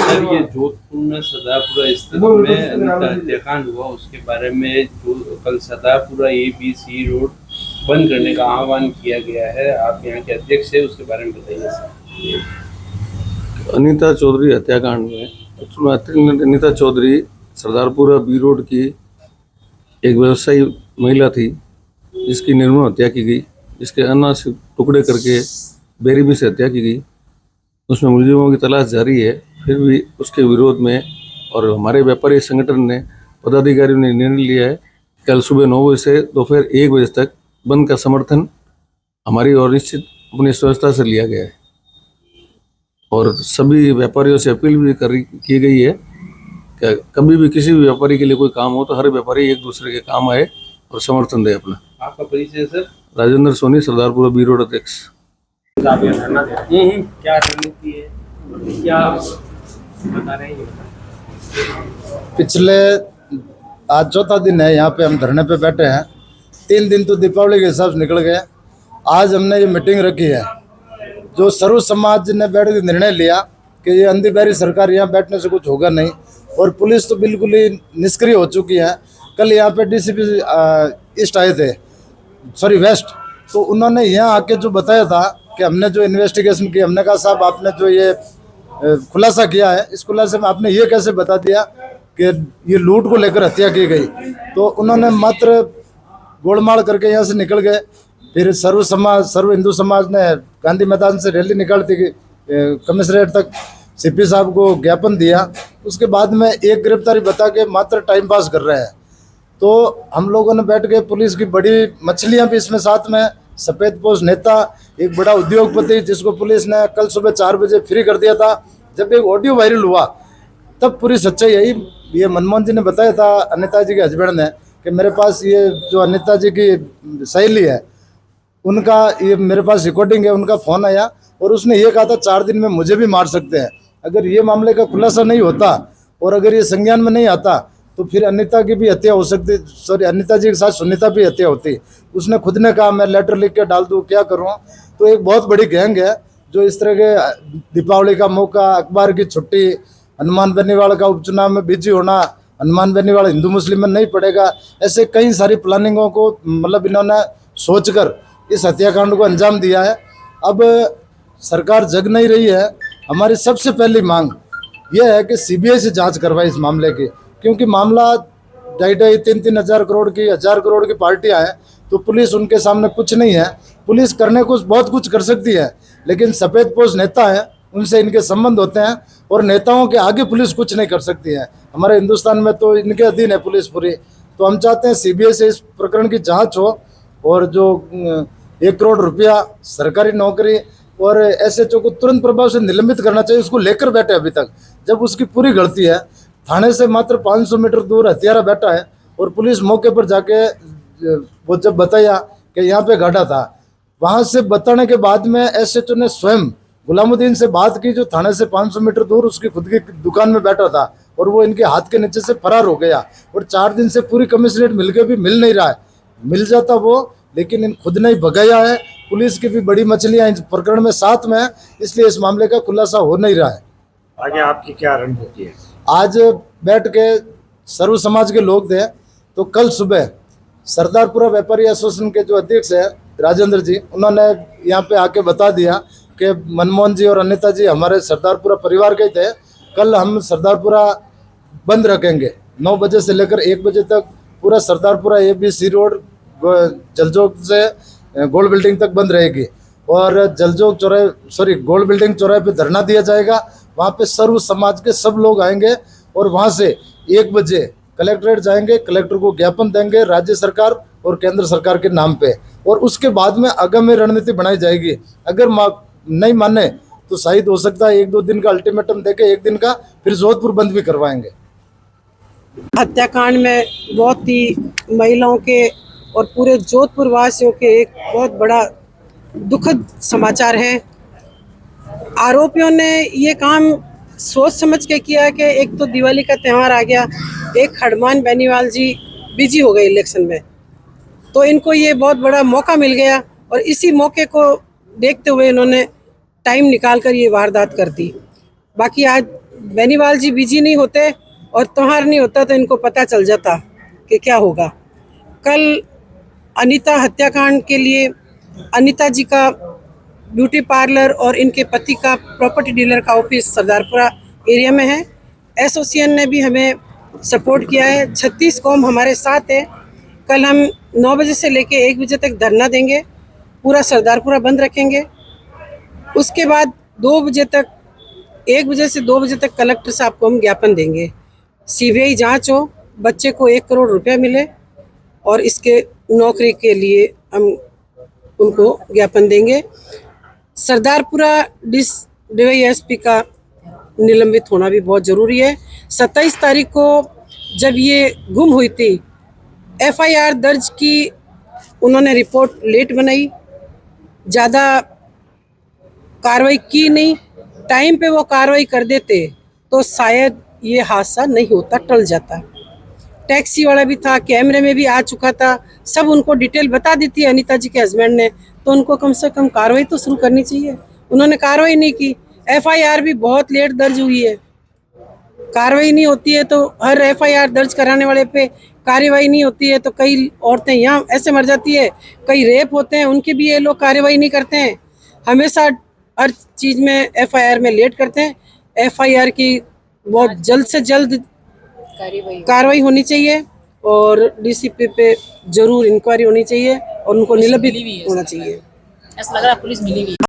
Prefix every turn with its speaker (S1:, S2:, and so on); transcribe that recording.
S1: Sir, ये जोधपुर में सदापुरा स्थित में अनिता हत्याकांड हुआ, उसके बारे में जो कल सदापुरा ABC रोड बंद करने का आह्वान किया गया है, आप यहाँ के अध्यक्ष है, उसके बारे में बताइए सर।
S2: अनिता चौधरी हत्याकांड में अनिता चौधरी सरदारपुरा B रोड की एक व्यवसायी महिला थी जिसकी निर्मम हत्या की गई, जिसके अनाथ टुकड़े करके बेरहमी से हत्या की गई। उसमें मुलजिमों की तलाश जारी है। फिर भी उसके विरोध में और हमारे व्यापारी संगठन ने पदाधिकारियों ने निर्णय लिया है कि कल सुबह 9 बजे से दोपहर 1 बजे तक बंद का समर्थन हमारी और निश्चित अपनी संस्था से लिया गया है। और सभी व्यापारियों से अपील भी की गई है कि कभी भी किसी भी व्यापारी के लिए कोई काम हो तो हर व्यापारी एक दूसरे के काम आए और समर्थन दे अपना।
S1: आपका परिचय sir?
S2: Rajendra Soni, Sardarpura B road अध्यक्ष।
S1: क्या रणनीति है, क्या बता रहे हैं?
S3: पिछले आज चौथा दिन है यहाँ पे हम धरने पे बैठे हैं। 3 दिन तो दीपावली के हिसाब से निकल गए। आज हमने ये मीटिंग रखी है, जो सर्व समाज ने बैठ के निर्णय लिया कि ये अंधी बहरी सरकार यहाँ बैठने से कुछ होगा नहीं, और पुलिस तो बिल्कुल ही निष्क्रिय हो चुकी है। कल यहाँ पे DCP ईस्ट आए थे, सॉरी वेस्ट, तो उन्होंने यहाँ आके जो बताया था कि हमने जो इन्वेस्टिगेशन की, हमने कहा साहब आपने जो ये खुलासा किया है, इस खुलासे में आपने ये कैसे बता दिया कि ये लूट को लेकर हत्या की गई। तो उन्होंने मात्र गोलमाल करके यहाँ से निकल गए। फिर सर्व हिंदू समाज ने गांधी मैदान से रैली निकालती गई, कमिश्नरेट तक CP साहब को ज्ञापन दिया। उसके बाद में एक गिरफ्तारी बता के मात्र टाइम पास कर रहे हैं। तो हम लोगों ने बैठ के, पुलिस की बड़ी मछलियां भी इसमें साथ में, सफ़ेद पोश नेता, एक बड़ा उद्योगपति जिसको पुलिस ने कल सुबह 4 बजे फ्री कर दिया था। जब एक ऑडियो वायरल हुआ तब पूरी सच्चाई यही, ये मनमोहन जी ने बताया था, अनिता जी के हस्बैंड ने, कि मेरे पास ये जो अनिता जी की सहेली है उनका ये मेरे पास रिकॉर्डिंग है, उनका फ़ोन आया और उसने ये कहा था 4 दिन में मुझे भी मार सकते हैं। अगर ये मामले का खुलासा नहीं होता और अगर ये संज्ञान में नहीं आता तो फिर अनिता की भी हत्या हो सकती, सॉरी अनिता जी के साथ सुनीता भी हत्या होती। उसने खुद ने कहा मैं लेटर लिख के डाल दूँ, क्या करूँ। तो एक बहुत बड़ी गैंग है जो इस तरह के दीपावली का मौका, अखबार की छुट्टी, हनुमान बेनीवाल का उपचुनाव में बिजी होना, हनुमान बेनीवाल हिंदू मुस्लिम में नहीं पड़ेगा, ऐसे कई सारी प्लानिंगों को मतलब इन्होंने सोचकर इस हत्याकांड को अंजाम दिया है। अब सरकार जग नहीं रही है। हमारी सबसे पहली मांग यह है कि CBI से जांच करवाए इस मामले की, क्योंकि मामला 2.5-3 हज़ार करोड़ की, 1000 करोड़ की पार्टियां हैं, तो पुलिस उनके सामने कुछ नहीं है। पुलिस करने को बहुत कुछ कर सकती है, लेकिन सफ़ेद पोश नेता है, उनसे इनके संबंध होते हैं और नेताओं के आगे पुलिस कुछ नहीं कर सकती है। हमारे हिंदुस्तान में तो इनके अधीन है पुलिस पूरी। तो हम चाहते हैं CBI से इस प्रकरण की जाँच हो और जो 1 करोड़ रुपया सरकारी नौकरी और SHO को तुरंत प्रभाव से निलंबित करना चाहिए। उसको लेकर बैठे अभी तक, जब उसकी पूरी गलती है। थाने से मात्र 500 मीटर दूर हत्यारा बैठा है और पुलिस मौके पर जाके वो जब बताया कि यहाँ पे घाटा था, वहाँ से बताने के बाद में SHO ने स्वयं गुलामुद्दीन से बात की, जो थाने से 500 मीटर दूर उसकी खुद की दुकान में बैठा था, और वो इनके हाथ के नीचे से फरार हो गया। और 4 दिन से पूरी कमिश्नरेट मिलकर भी मिल नहीं रहा है। मिल जाता वो, लेकिन इन खुद ने ही भगाया है। पुलिस की भी बड़ी मछलियां इस प्रकरण में साथ में है, इसलिए इस मामले का खुलासा हो नहीं रहा है।
S4: आगे आपकी क्या रणनीति है?
S3: आज बैठ के सर्व समाज के लोग थे, तो कल सुबह सरदारपुरा व्यापारी एसोसिएशन के जो अध्यक्ष है राजेंद्र जी, उन्होंने यहाँ पे आके बता दिया कि मनमोहन जी और अनिता जी हमारे सरदारपुरा परिवार के थे। कल हम सरदारपुरा बंद रखेंगे, 9 बजे से लेकर 1 बजे तक पूरा सरदारपुरा ABC रोड जलचौक से गोल्ड बिल्डिंग तक बंद रहेगी। और जलचौक चौराहे, सॉरी गोल्ड बिल्डिंग चौराहे पे धरना दिया जाएगा। वहाँ पे सर्व समाज के सब लोग आएंगे और वहाँ से 1 बजे कलेक्ट्रेट जाएंगे, कलेक्टर को ज्ञापन देंगे राज्य सरकार और केंद्र सरकार के नाम पे, और उसके बाद में आगामी रणनीति बनाई जाएगी। अगर नहीं माने तो शायद हो सकता है 1-2 दिन का अल्टीमेटम देके 1 दिन का फिर जोधपुर बंद भी करवाएंगे।
S5: हत्याकांड में बहुत ही महिलाओं के और पूरे जोधपुर वासियों के एक बहुत बड़ा दुखद समाचार है। आरोपियों ने ये काम सोच समझ के किया कि एक तो दिवाली का त्यौहार आ गया, एक हनुमान बेनीवाल जी बिजी हो गए इलेक्शन में, तो इनको ये बहुत बड़ा मौका मिल गया और इसी मौके को देखते हुए इन्होंने टाइम निकाल कर ये वारदात कर दी। बाकी आज बेनीवाल जी बिजी नहीं होते और त्योहार नहीं होता तो इनको पता चल जाता कि क्या होगा। कल अनीता हत्याकांड के लिए अनीता जी का ब्यूटी पार्लर और इनके पति का प्रॉपर्टी डीलर का ऑफिस सरदारपुरा एरिया में है। एसोसिएशन ने भी हमें सपोर्ट किया है। 36 कौम हमारे साथ है। कल हम 9 बजे से लेके 1 बजे तक धरना देंगे, पूरा सरदारपुरा बंद रखेंगे। उसके बाद 2 बजे तक, 1 बजे से 2 बजे तक कलेक्टर साहब को हम ज्ञापन देंगे। सीबीआई जांच हो, बच्चे को 1 करोड़ रुपया मिले और इसके नौकरी के लिए हम उनको ज्ञापन देंगे। सरदारपुरा डीवाईएसपी का निलंबित होना भी बहुत ज़रूरी है। 27 तारीख को जब ये गुम हुई थी, एफआईआर दर्ज की, उन्होंने रिपोर्ट लेट बनाई, ज़्यादा कार्रवाई की नहीं। टाइम पे वो कार्रवाई कर देते तो शायद ये हादसा नहीं होता, टल जाता। टैक्सी वाला भी था, कैमरे में भी आ चुका था, सब उनको डिटेल बता दी थी अनीता जी के हस्बैंड ने, तो उनको कम से कम कार्रवाई तो शुरू करनी चाहिए। उन्होंने कार्रवाई नहीं की। एफआईआर भी बहुत लेट दर्ज हुई है। कार्रवाई नहीं होती है तो हर एफआईआर दर्ज कराने वाले पे कार्रवाई नहीं होती है तो कई औरतें यहाँ ऐसे मर जाती है, कई रेप होते हैं, उनके भी ये लोग कार्रवाई नहीं करते हैं। हमेशा हर चीज़ में एफआईआर में लेट करते हैं। एफआईआर की बहुत जल्द से जल्द कार्रवाई होनी चाहिए और डीसीपी पे जरूर इंक्वायरी होनी चाहिए और उनको निलंबित होना चाहिए।
S6: ऐसा लग रहा है पुलिस मिली हुई है।